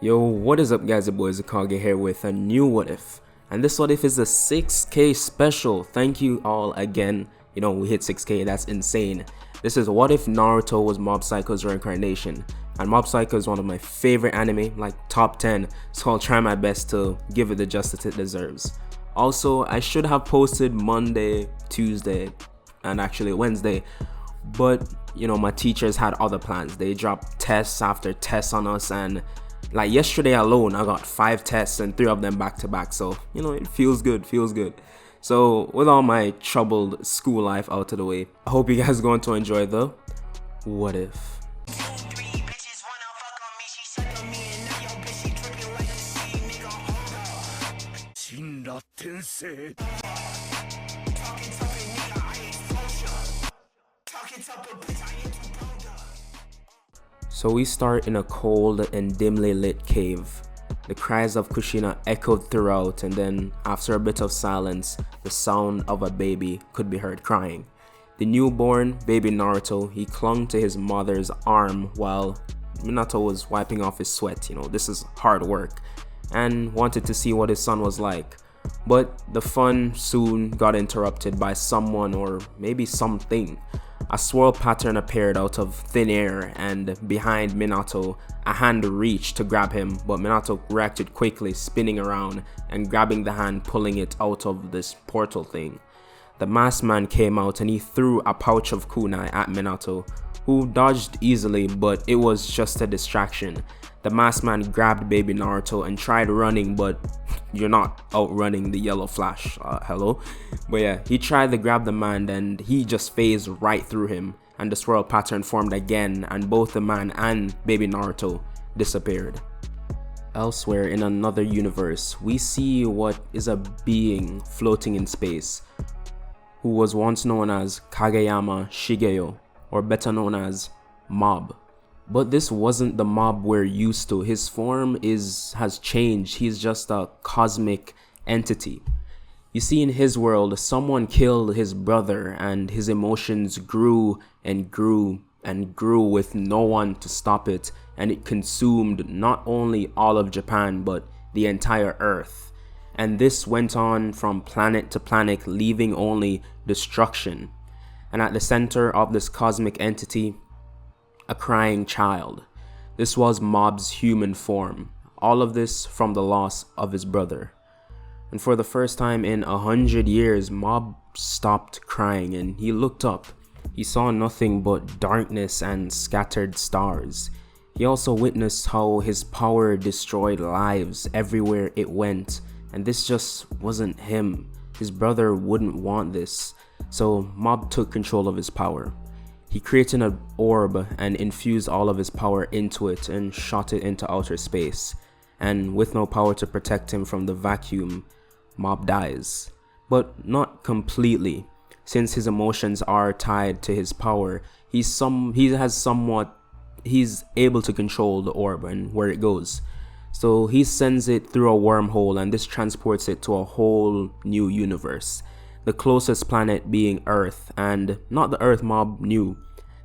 Yo, what is up guys, your boy IzuKage here with a new what if. And this what if is a 6k special. Thank you all again. You know, we hit 6k, that's insane. This is what if Naruto was Mob Psycho's reincarnation. And Mob Psycho is one of my favorite anime, like top 10, so I'll try my best to give it the justice it deserves. Also, I should have posted Monday, Tuesday, and actually Wednesday, but you know, my teachers had other plans. They dropped tests after tests on us, and like yesterday alone I got 5 tests and 3 of them back to back, so you know, it feels good. So with all my troubled school life out of the way, I hope you guys are going to enjoy the what if. So we start in a cold and dimly lit cave. The cries of Kushina echoed throughout, and then after a bit of silence, the sound of a baby could be heard crying. The newborn baby Naruto, he clung to his mother's arm while Minato was wiping off his sweat. You know, this is hard work, and wanted to see what his son was like. But the fun soon got interrupted by someone, or maybe something. A swirl pattern appeared out of thin air, and behind Minato, a hand reached to grab him, but Minato reacted quickly, spinning around and grabbing the hand, pulling it out of this portal thing. The masked man came out and he threw a pouch of kunai at Minato, who dodged easily, but it was just a distraction. The masked man grabbed baby Naruto and tried running, but you're not outrunning the yellow flash, hello? But yeah, he tried to grab the man and he just phased right through him, and the swirl pattern formed again, and both the man and baby Naruto disappeared. Elsewhere in another universe, we see what is a being floating in space, who was once known as Kageyama Shigeyo, or better known as Mob. But this wasn't the Mob we're used to. His form has changed. He's just a cosmic entity. You see, in his world, someone killed his brother, and his emotions grew and grew and grew with no one to stop it, and it consumed not only all of Japan but the entire earth. And this went on from planet to planet, leaving only destruction. And at the center of this cosmic entity, a crying child. This was Mob's human form. All of this from the loss of his brother. And for the first time in 100 years, Mob stopped crying and he looked up. He saw nothing but darkness and scattered stars. He also witnessed how his power destroyed lives everywhere it went. And this just wasn't him. His brother wouldn't want this. So Mob took control of his power. He created an orb and infused all of his power into it and shot it into outer space. And with no power to protect him from the vacuum, Mob dies. But not completely. Since his emotions are tied to his power, he's able to control the orb and where it goes. So he sends it through a wormhole, and this transports it to a whole new universe. The closest planet being Earth, and not the Earth Mob knew.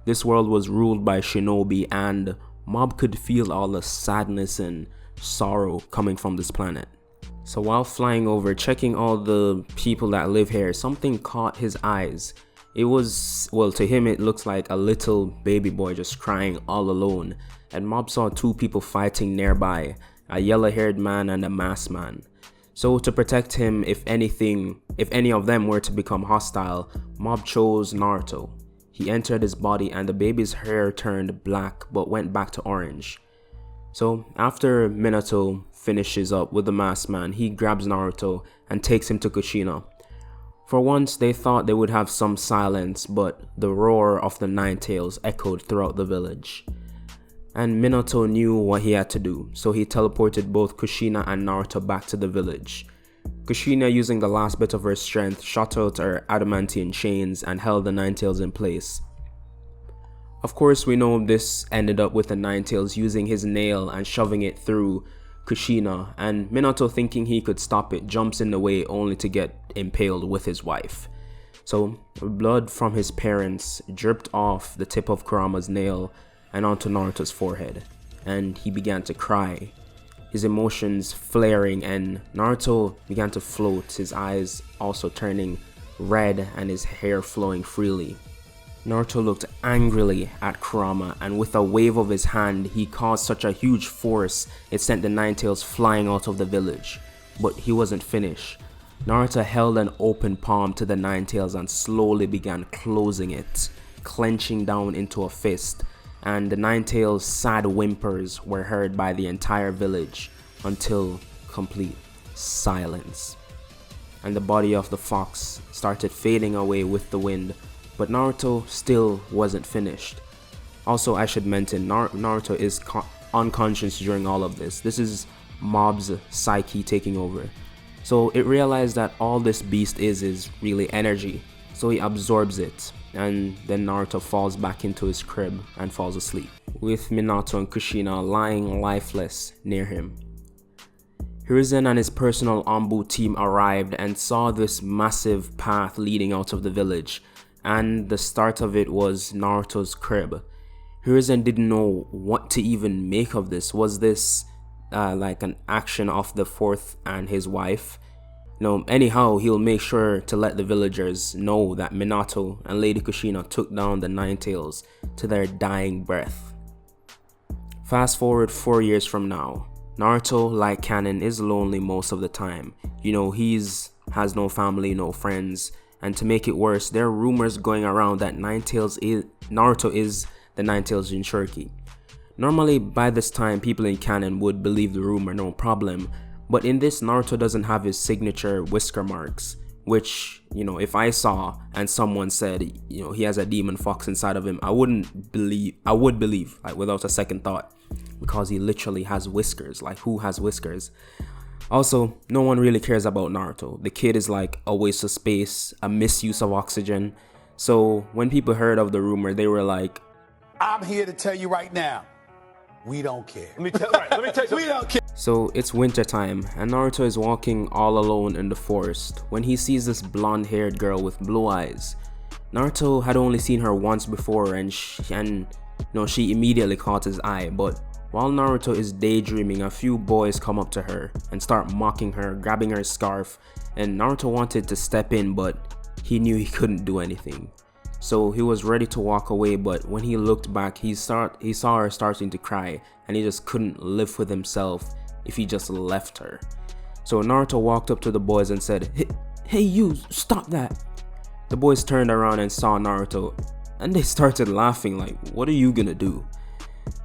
This world was ruled by shinobi, and Mob could feel all the sadness and sorrow coming from this planet. So while flying over, checking all the people that live here, something caught his eyes. It was, well, to him it looks like a little baby boy just crying all alone. And Mob saw 2 people fighting nearby, a yellow-haired man and a masked man. So to protect him, if any of them were to become hostile, Mob chose Naruto. He entered his body and the baby's hair turned black but went back to orange. So after Minato finishes up with the masked man, he grabs Naruto and takes him to Kushina. For once they thought they would have some silence, but the roar of the Nine Tails echoed throughout the village. And Minato knew what he had to do, so he teleported both Kushina and Naruto back to the village. Kushina, using the last bit of her strength, shot out her adamantine chains and held the Nine Tails in place. Of course, we know this ended up with the Nine Tails using his nail and shoving it through Kushina, and Minato, thinking he could stop it, jumps in the way only to get impaled with his wife. So blood from his parents dripped off the tip of Kurama's nail and onto Naruto's forehead, and he began to cry. his emotions flaring, and Naruto began to float, his eyes also turning red and his hair flowing freely. Naruto looked angrily at Kurama, and with a wave of his hand, he caused such a huge force it sent the Nine Tails flying out of the village. But he wasn't finished. Naruto held an open palm to the Nine Tails and slowly began closing it, clenching down into a fist, and the Nine Tails' sad whimpers were heard by the entire village until complete silence. And the body of the fox started fading away with the wind, but Naruto still wasn't finished. Also, I should mention, Naruto is unconscious during all of this. This is Mob's psyche taking over. So it realized that all this beast is really energy. So he absorbs it, and then Naruto falls back into his crib and falls asleep, with Minato and Kushina lying lifeless near him. Hiruzen and his personal Anbu team arrived and saw this massive path leading out of the village, and the start of it was Naruto's crib. Hiruzen didn't know what to even make of this. Was this like an action of the fourth and his wife? Anyhow, he'll make sure to let the villagers know that Minato and Lady Kushina took down the Nine Tails to their dying breath. Fast forward 4 years from now, Naruto, like canon, is lonely most of the time. Has no family, no friends, and to make it worse, there are rumors going around that Naruto is the Nine Tails Jinchuriki. Normally, by this time, people in canon would believe the rumor, no problem, but in this, Naruto doesn't have his signature whisker marks, which, if I saw and someone said, he has a demon fox inside of him, I would believe, like, without a second thought, because he literally has whiskers. Like, who has whiskers? Also, no one really cares about Naruto. The kid is like a waste of space, a misuse of oxygen. So when people heard of the rumor, they were like, I'm here to tell you right now, we don't care. Let me tell you something. We don't care. So it's winter time, and Naruto is walking all alone in the forest when he sees this blonde-haired girl with blue eyes. Naruto had only seen her once before, and she immediately caught his eye, but while Naruto is daydreaming, a few boys come up to her and start mocking her, grabbing her scarf, and Naruto wanted to step in, but he knew he couldn't do anything. So he was ready to walk away, but when he looked back, he saw her starting to cry, and he just couldn't live with himself if he just left her. So Naruto walked up to the boys and said, Hey you, stop that. The boys turned around and saw Naruto, and they started laughing like, what are you gonna do?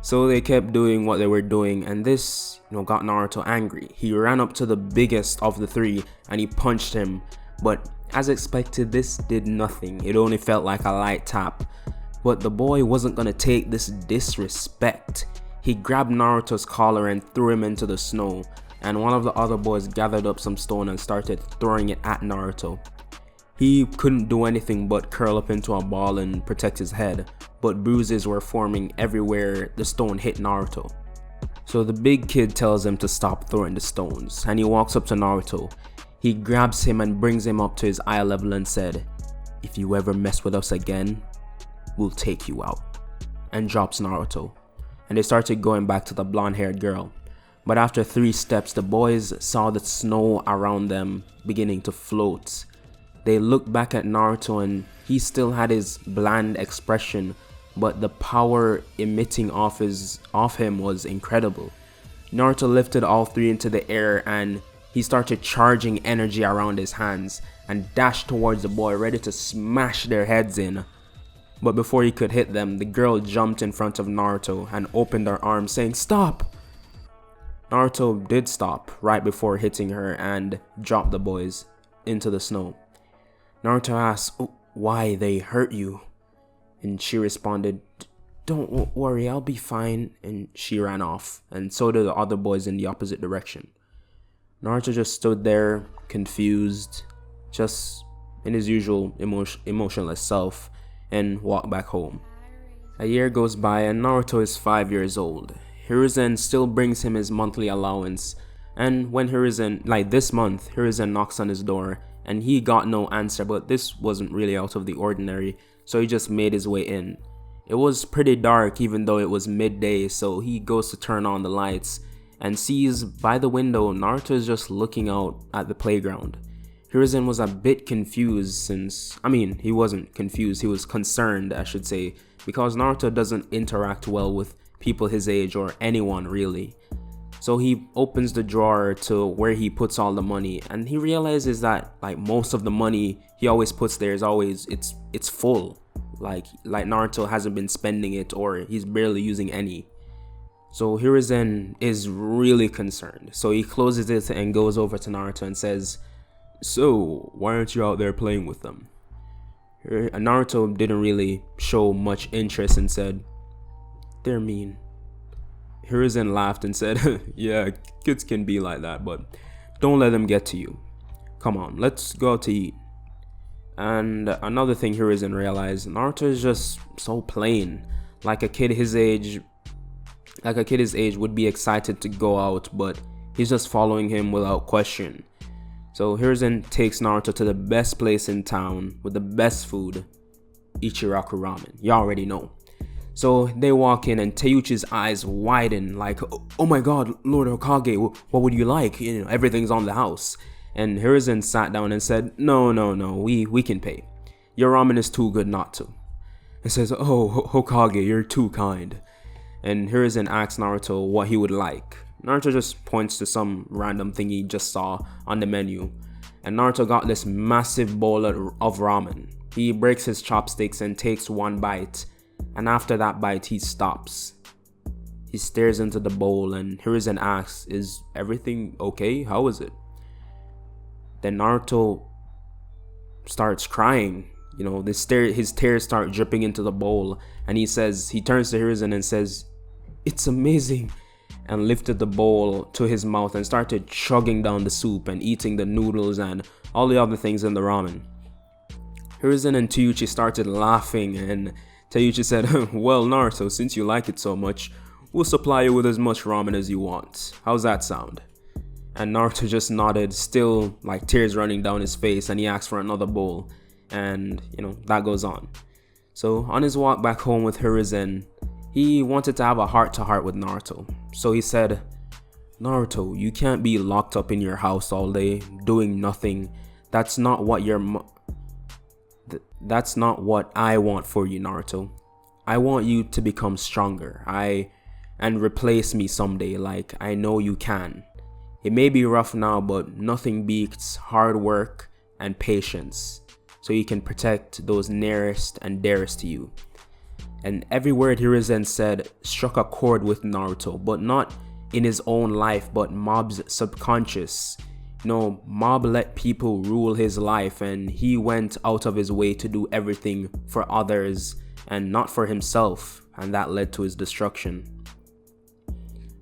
So they kept doing what they were doing, and this got Naruto angry. He ran up to the biggest of the three and he punched him, but as expected, this did nothing. It only felt like a light tap. But the boy wasn't gonna take this disrespect. He grabbed Naruto's collar and threw him into the snow, and one of the other boys gathered up some stone and started throwing it at Naruto. He couldn't do anything but curl up into a ball and protect his head, but bruises were forming everywhere the stone hit Naruto. So the big kid tells him to stop throwing the stones, and he walks up to Naruto. He grabs him and brings him up to his eye level and said, if you ever mess with us again, we'll take you out, and drops Naruto. And they started going back to the blonde-haired girl. But after 3 steps, the boys saw the snow around them beginning to float. They looked back at Naruto and he still had his bland expression, but the power emitting off him was incredible. Naruto lifted all 3 into the air and he started charging energy around his hands and dashed towards the boy, ready to smash their heads in. But before he could hit them, the girl jumped in front of Naruto and opened her arms saying, "Stop!" Naruto did stop right before hitting her and dropped the boys into the snow. Naruto asked, "Why, they hurt you?" And she responded, "Don't worry, I'll be fine." And she ran off, and so did the other boys in the opposite direction. Naruto just stood there, confused, just in his usual emotionless self, and walked back home. A year goes by and Naruto is 5 years old. Hiruzen still brings him his monthly allowance, and when this month, Hiruzen knocks on his door, and he got no answer, but this wasn't really out of the ordinary, so he just made his way in. It was pretty dark even though it was midday, so he goes to turn on the lights, and sees by the window Naruto is just looking out at the playground. Hiruzen was a bit confused he wasn't confused, he was concerned, I should say, because Naruto doesn't interact well with people his age or anyone really. So he opens the drawer to where he puts all the money, and he realizes that like most of the money he always puts there is always it's full. Like Naruto hasn't been spending it, or he's barely using any. So Hiruzen is really concerned. So he closes it and goes over to Naruto and says, "So, why aren't you out there playing with them?" Naruto didn't really show much interest and said, "They're mean." Hiruzen laughed and said, "Yeah, kids can be like that, but don't let them get to you. Come on, let's go out to eat." And another thing Hiruzen realized, Naruto is just so plain. Like a kid his age would be excited to go out, but he's just following him without question. So Hiruzen takes Naruto to the best place in town with the best food, Ichiraku Ramen. You already know. So they walk in and Teiuchi's eyes widen like, "Oh my god, Lord Hokage, what would you like? Everything's on the house." And Hiruzen sat down and said, No, we can pay. Your ramen is too good not to." And says, "Oh, Hokage, you're too kind." And Hiruzen asks Naruto what he would like. Naruto just points to some random thing he just saw on the menu. And Naruto got this massive bowl of ramen. He breaks his chopsticks and takes one bite. And after that bite, he stops. He stares into the bowl and Hiruzen asks, "Is everything okay? How is it?" Then Naruto starts crying. His tears start dripping into the bowl. And he turns to Hiruzen and says, "It's amazing." And lifted the bowl to his mouth and started chugging down the soup and eating the noodles and all the other things in the ramen. Hiruzen and Teiuchi started laughing, and Teiuchi said, "Well, Naruto, since you like it so much, we'll supply you with as much ramen as you want. How's that sound?" And Naruto just nodded, still like tears running down his face, and he asked for another bowl. And, that goes on. So on his walk back home with Hiruzen, he wanted to have a heart-to-heart with Naruto. So he said, "Naruto, you can't be locked up in your house all day, doing nothing. That's not what That's not what I want for you, Naruto. I want you to become stronger. And replace me someday, like I know you can. It may be rough now, but nothing beats hard work and patience, so you can protect those nearest and dearest to you." And every word Hiruzen said struck a chord with Naruto, but not in his own life, but Mob's subconscious. Mob let people rule his life, and he went out of his way to do everything for others and not for himself, and that led to his destruction.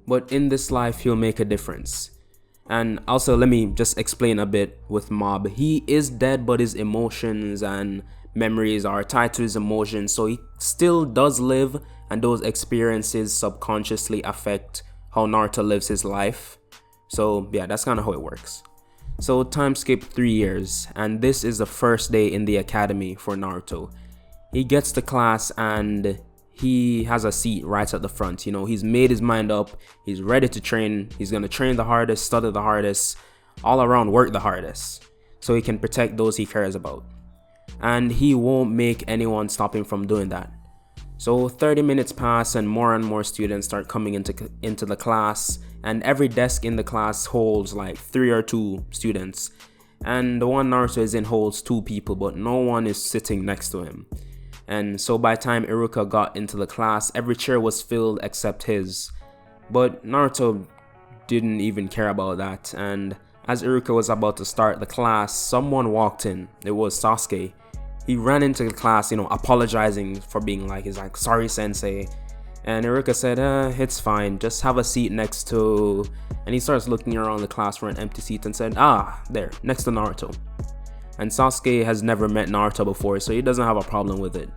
But in this life, he'll make a difference. And also, let me just explain a bit with Mob. He is dead, but his emotions and memories are tied to his emotions, so he still does live, and those experiences subconsciously affect how Naruto lives his life. So yeah, that's kind of how it works. So time skip 3 years, and this is the first day in the academy for Naruto. He gets to class and he has a seat right at the front. He's made his mind up, he's ready to train, he's gonna train the hardest, study the hardest, all around work the hardest, so he can protect those he cares about. And he won't make anyone stop him from doing that. So 30 minutes pass and more students start coming into the class, and every desk in the class holds like 3 or 2 students. And the one Naruto is in holds 2 people, but no one is sitting next to him. And so by the time Iruka got into the class, every chair was filled except his. But Naruto didn't even care about that, and as Iruka was about to start the class, someone walked in. It was Sasuke. He ran into the class, apologizing for being he's like, "Sorry, sensei." And Iruka said, "It's fine, just have a seat next to..." And he starts looking around the class for an empty seat and said, "There, next to Naruto." And Sasuke has never met Naruto before, so he doesn't have a problem with it.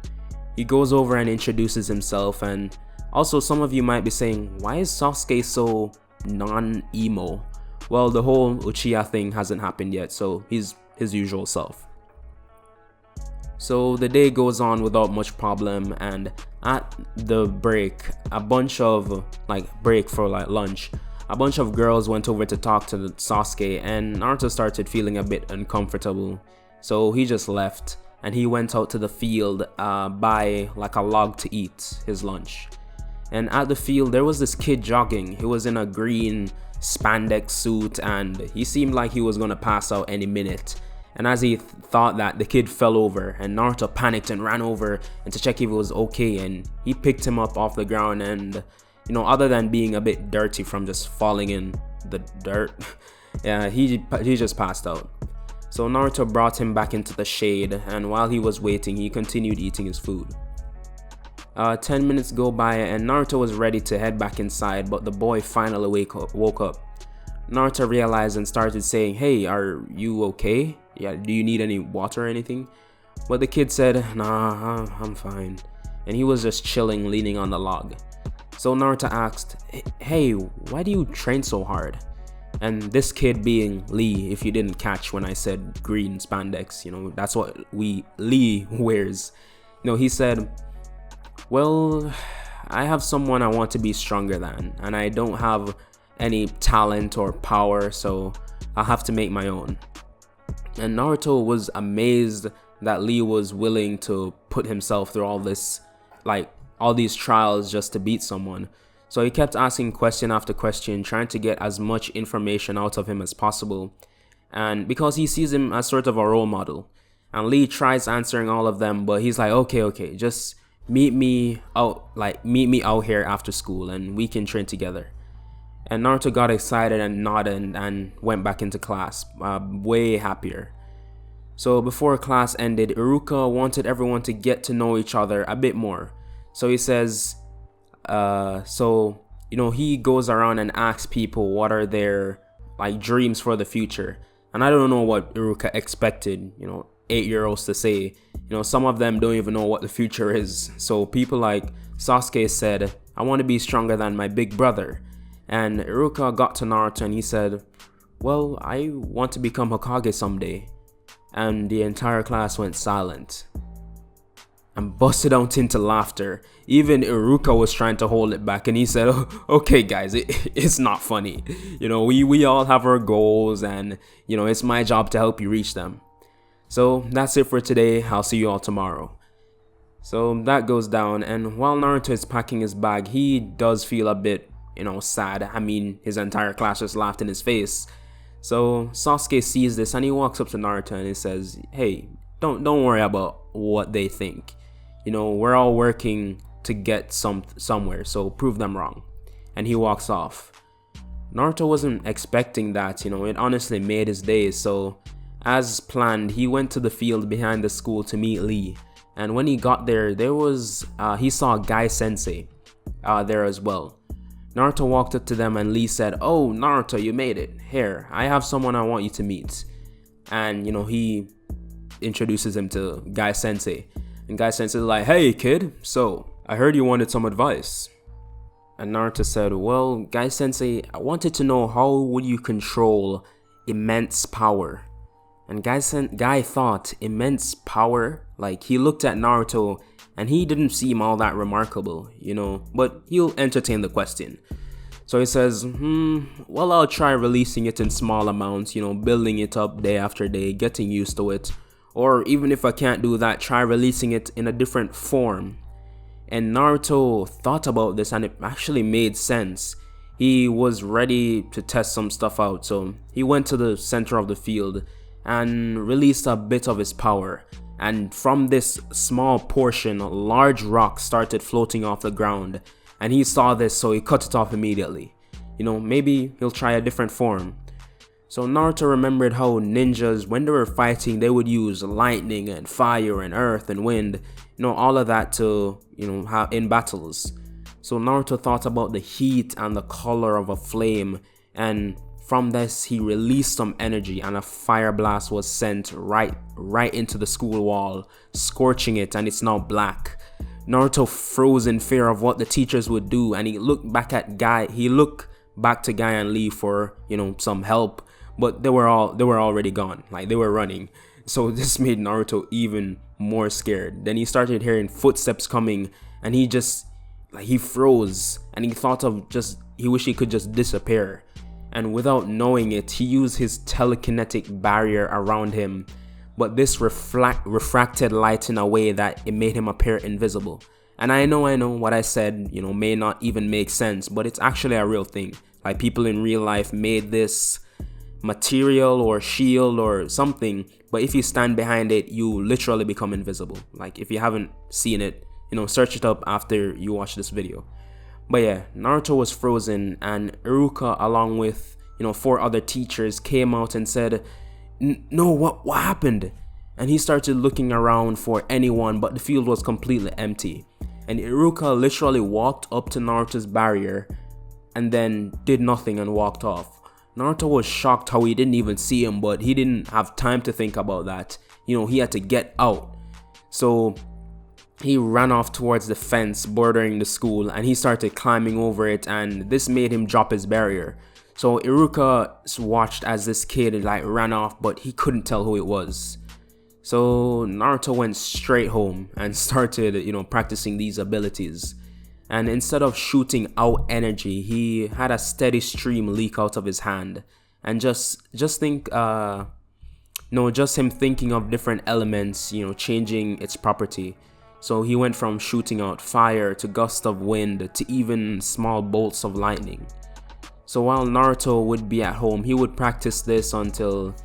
He goes over and introduces himself, and also some of you might be saying, why is Sasuke so non-emo? Well, the whole Uchiha thing hasn't happened yet, so he's his usual self. So the day goes on without much problem, and at the break, break for lunch, a bunch of girls went over to talk to Sasuke, and Naruto started feeling a bit uncomfortable. So he just left, and he went out to the field by like a log to eat his lunch. And at the field, there was this kid jogging. He was in a green spandex suit, and he seemed like he was gonna pass out any minute. And as he thought that, the kid fell over, and Naruto panicked and ran over and to check if it was okay, and he picked him up off the ground, and other than being a bit dirty from just falling in the dirt, yeah, he just passed out. So Naruto brought him back into the shade, and while he was waiting, he continued eating his food. 10 minutes go by, and Naruto was ready to head back inside, but the boy finally woke up. Naruto realized and started saying, "Hey, are you okay? Yeah, do you need any water or anything?" But the kid said, "Nah, I'm fine." And he was just chilling, leaning on the log. So Naruto asked, "Hey, why do you train so hard?" And this kid being Lee, if you didn't catch when I said green spandex, that's what Lee wears. He said, "Well, I have someone I want to be stronger than, and I don't have any talent or power, so I'll have to make my own." And Naruto was amazed that Lee was willing to put himself through all these trials just to beat someone. So he kept asking question after question, trying to get as much information out of him as possible. And because he sees him as sort of a role model. And Lee tries answering all of them, but he's like, okay, just meet me out here after school and we can train together. And Naruto got excited and nodded and went back into class, way happier. So before class ended, Iruka wanted everyone to get to know each other a bit more. So he says, he goes around and asks people what are their dreams for the future. And I don't know what Iruka expected, 8-year-olds to say. Some of them don't even know what the future is. So people like Sasuke said, "I want to be stronger than my big brother." And Iruka got to Naruto and he said, "Well, I want to become Hokage someday." And the entire class went silent and busted out into laughter. Even Iruka was trying to hold it back, and he said, "Okay guys, it's not funny. We all have our goals, and it's my job to help you reach them." So that's it for today. I'll see you all tomorrow. So that goes down, and while Naruto is packing his bag, he does feel a bit sad. I mean, his entire class just laughed in his face. So Sasuke sees this and he walks up to Naruto and he says, "Hey, don't worry about what they think. We're all working to get somewhere, so prove them wrong." And he walks off. Naruto wasn't expecting that, it honestly made his day. So as planned, he went to the field behind the school to meet Lee. And when he got there, he saw Guy Sensei there as well. Naruto walked up to them and Lee said, "Oh, Naruto, you made it. Here, I have someone I want you to meet." And, he introduces him to Guy Sensei. And Guy Sensei is like, "Hey, kid, so I heard you wanted some advice." And Naruto said, "Well, Guy Sensei, I wanted to know how would you control immense power?" And Guy thought, immense power? He looked at Naruto and he didn't seem all that remarkable, but he'll entertain the question. So he says, well, I'll try releasing it in small amounts, building it up day after day, getting used to it. Or even if I can't do that, try releasing it in a different form. And Naruto thought about this and it actually made sense. He was ready to test some stuff out, so he went to the center of the field and released a bit of his power. And from this small portion, large rocks started floating off the ground. And he saw this, so he cut it off immediately. Maybe he'll try a different form. So Naruto remembered how ninjas, when they were fighting, they would use lightning and fire and earth and wind, all of that to, have in battles. So Naruto thought about the heat and the color of a flame, and from this he released some energy and a fire blast was sent right into the school wall, scorching it, and it's now black. Naruto froze in fear of what the teachers would do, and he looked back to Guy and Lee for, some help, but they were already gone, they were running. So this made Naruto even more scared. Then he started hearing footsteps coming, and he froze, and he thought of just he could just disappear. And without knowing it, he used his telekinetic barrier around him, but this refracted light in a way that it made him appear invisible. And I know what I said, may not even make sense, but it's actually a real thing. Like, people in real life made this material or shield or something, but if you stand behind it, you literally become invisible. Like, if you haven't seen it, search it up after you watch this video. But yeah, Naruto was frozen, and Iruka, along with 4 other teachers, came out and said, "No, what happened?" And he started looking around for anyone, but the field was completely empty. And Iruka literally walked up to Naruto's barrier and then did nothing and walked off. Naruto was shocked how he didn't even see him, but he didn't have time to think about that. He had to get out. So he ran off towards the fence bordering the school, and he started climbing over it, and this made him drop his barrier. So Iruka watched as this kid ran off, but he couldn't tell who it was. So Naruto went straight home and started, practicing these abilities. And instead of shooting out energy, he had a steady stream leak out of his hand. And just think, just him thinking of different elements, changing its property. So he went from shooting out fire to gusts of wind to even small bolts of lightning. So while Naruto would be at home, he would practice this until,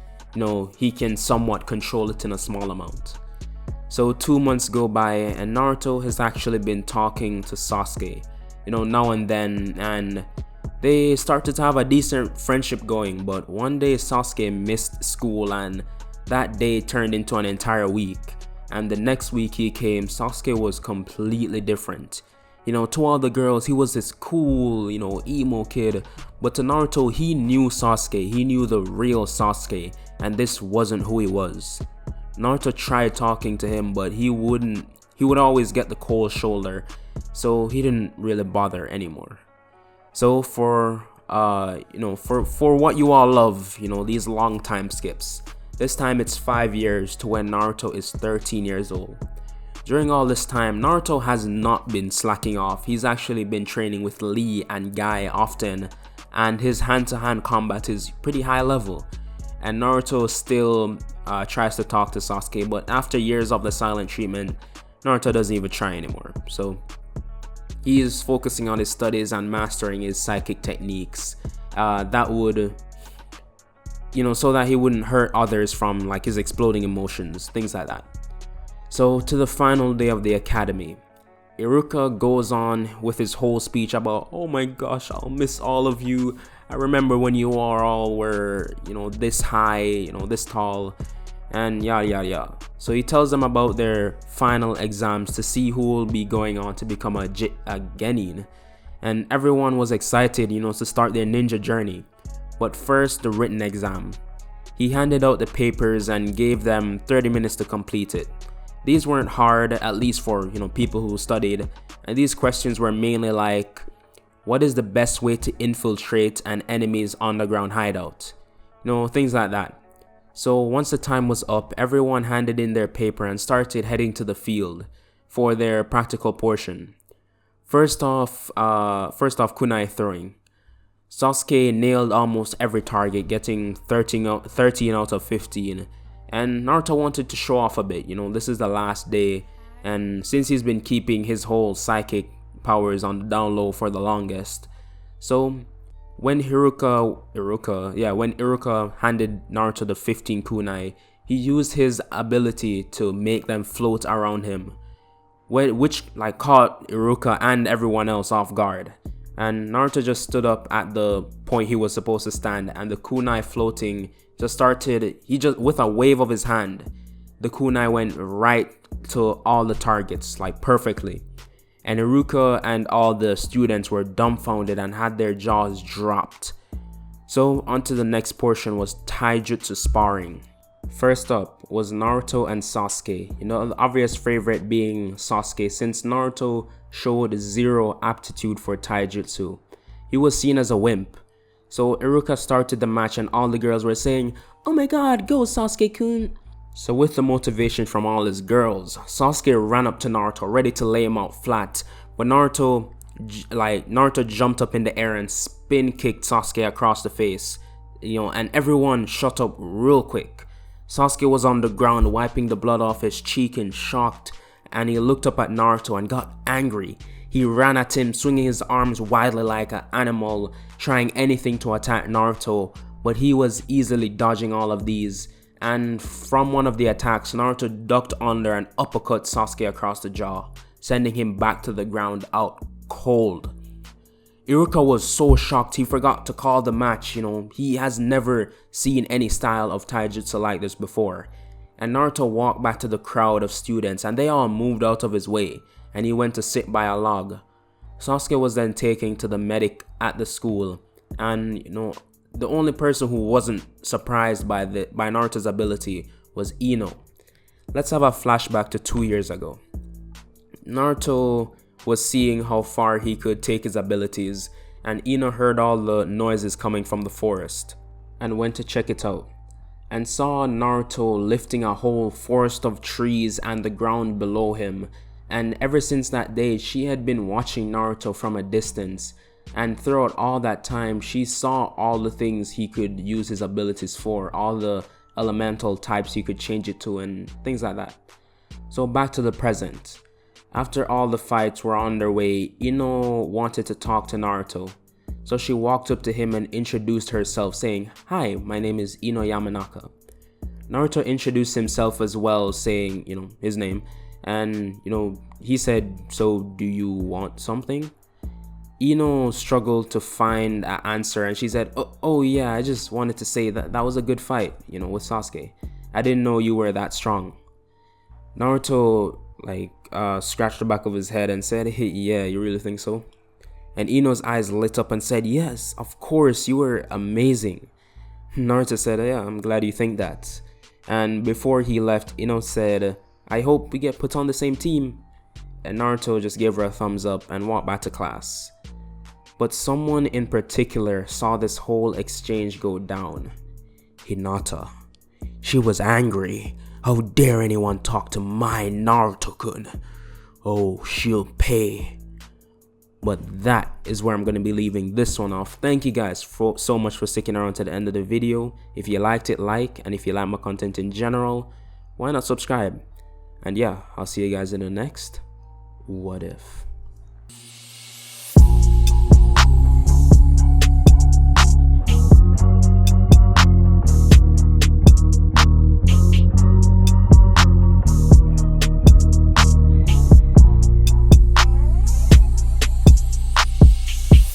he can somewhat control it in a small amount. So 2 months go by, and Naruto has actually been talking to Sasuke, now and then, and they started to have a decent friendship going. But one day Sasuke missed school, and that day turned into an entire week. And the next week he came, Sasuke was completely different. To all the girls, he was this cool, emo kid. But to Naruto, he knew Sasuke. He knew the real Sasuke, and this wasn't who he was. Naruto tried talking to him, but he would always get the cold shoulder, so he didn't really bother anymore. So for what you all love, these long time skips, this time it's 5 years to when Naruto is 13 years old. During all this time, Naruto has not been slacking off. He's actually been training with Lee and Guy often, and his hand-to-hand combat is pretty high level. And Naruto still tries to talk to Sasuke, but after years of the silent treatment, Naruto doesn't even try anymore. So he is focusing on his studies and mastering his psychic techniques that would, so that he wouldn't hurt others from his exploding emotions, things like that. So to the final day of the academy, Iruka goes on with his whole speech about, "Oh my gosh, I'll miss all of you. I remember when you all were, this high, this tall," and yada yada yada. So he tells them about their final exams to see who will be going on to become a genin. And everyone was excited, to start their ninja journey. But first, the written exam. He handed out the papers and gave them 30 minutes to complete it. These weren't hard, at least for, people who studied. And these questions were mainly like, what is the best way to infiltrate an enemy's underground hideout? Things like that. So once the time was up, everyone handed in their paper and started heading to the field for their practical portion. First off, kunai throwing. Sasuke nailed almost every target, getting 13 out of 15. And Naruto wanted to show off a bit, this is the last day, and since he's been keeping his whole psychic powers on the down low for the longest. So when Iruka handed Naruto the 15 kunai, he used his ability to make them float around him, which caught Iruka and everyone else off guard. And Naruto just stood up at the point he was supposed to stand, and the kunai floating with a wave of his hand, the kunai went right to all the targets, perfectly. And Iruka and all the students were dumbfounded and had their jaws dropped. So onto the next portion was taijutsu sparring. First up was Naruto and Sasuke, the obvious favorite being Sasuke, since Naruto showed zero aptitude for taijutsu. He was seen as a wimp. So Iruka started the match and all the girls were saying, "Oh my god, go Sasuke-kun." So with the motivation from all his girls, Sasuke ran up to Naruto ready to lay him out flat, but Naruto like Naruto jumped up in the air and spin kicked Sasuke across the face, and everyone shut up real quick. Sasuke was on the ground wiping the blood off his cheek in shock, and he looked up at Naruto and got angry. He ran at him, swinging his arms wildly like an animal, trying anything to attack Naruto, but he was easily dodging all of these. And from one of the attacks, Naruto ducked under and uppercut Sasuke across the jaw, sending him back to the ground out cold. Iruka was so shocked he forgot to call the match. He has never seen any style of taijutsu like this before. And Naruto walked back to the crowd of students and they all moved out of his way, and he went to sit by a log. Sasuke was then taken to the medic at the school, and the only person who wasn't surprised by Naruto's ability was Ino. Let's have a flashback to 2 years ago. Naruto was seeing how far he could take his abilities, and Ino heard all the noises coming from the forest and went to check it out, and saw Naruto lifting a whole forest of trees and the ground below him. And ever since that day, she had been watching Naruto from a distance, and throughout all that time she saw all the things he could use his abilities for, all the elemental types he could change it to and things like that. So back to the present. After all the fights were underway, Ino wanted to talk to Naruto. So she walked up to him and introduced herself, saying, "Hi, my name is Ino Yamanaka." Naruto introduced himself as well, saying, his name. And, he said, "So do you want something?" Ino struggled to find an answer, and she said, oh yeah, I just wanted to say that was a good fight, with Sasuke. I didn't know you were that strong. Naruto, scratched the back of his head and said, "Hey, yeah, you really think so?" And Ino's eyes lit up and said, "Yes, of course, you were amazing." Naruto said, "Yeah, I'm glad you think that." And before he left, Ino said, "I hope we get put on the same team." And Naruto just gave her a thumbs up and walked back to class. But someone in particular saw this whole exchange go down. Hinata. She was angry. How dare anyone talk to my Naruto-kun? Oh, she'll pay. But that is where I'm going to be leaving this one off. Thank you guys so much for sticking around to the end of the video. If you liked it, like, and if you like my content in general, why not subscribe? And yeah, I'll see you guys in the next What If.